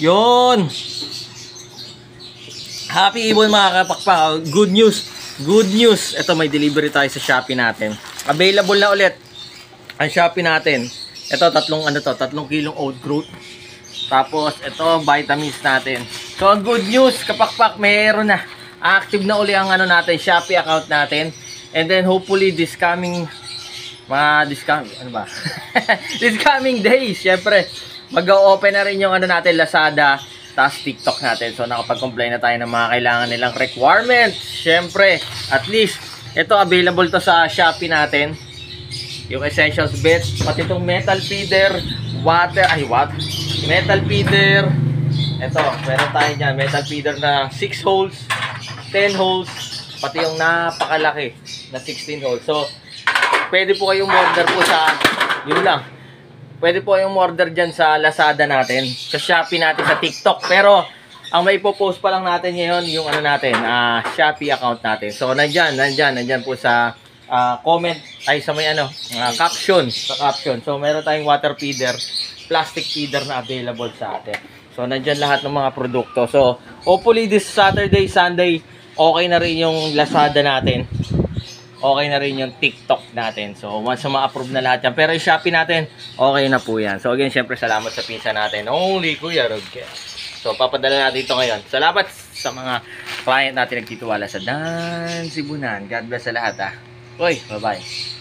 Yun. Happy Ibon mga kapakpak. Good news. Good news. Ito, may delivery tayo sa Shopee natin. Available na ulit ang Shopee natin. Ito, tatlong kilong oat growth. Tapos, ito, vitamins natin. So, good news, kapakpak, mayroon na. Active na uli ang natin, Shopee account natin. And then, hopefully, this coming this coming days, syempre, mag-open na rin yung natin, Lazada, tas TikTok natin. So, nakapag-comply na tayo ng mga kailangan nilang requirements. Syempre, at least, ito, available to sa Shopee natin. Yung essentials bits, pati itong metal feeder, metal feeder. Ito, meron tayo dyan, metal feeder na 6 holes, 10 holes, pati yung napakalaki na 16 holes. So, pwede po kayong order po sa, yun lang, pwede po kayong order dyan sa Lazada natin, sa Shopee natin, sa TikTok. Pero, ang may post pa lang natin ngayon, yung Shopee account natin. So, nandyan po sa comment, ay sa may caption, sa caption. So, meron tayong water feeder, plastic feeder na available sa atin. So, nandyan lahat ng mga produkto. So, hopefully this Saturday, Sunday, okay na rin yung Lazada natin. Okay na rin yung TikTok natin. So, once ma-approve na lahat yan. Pero yung Shopee natin, okay na po yan. So, again, syempre, salamat sa pinsa natin. Only Kuya Rodger. So, papadala natin ito ngayon. Salamat sa mga client natin nagtitiwala sa Dan Sibunan. God bless sa lahat, ha. Uy, bye-bye.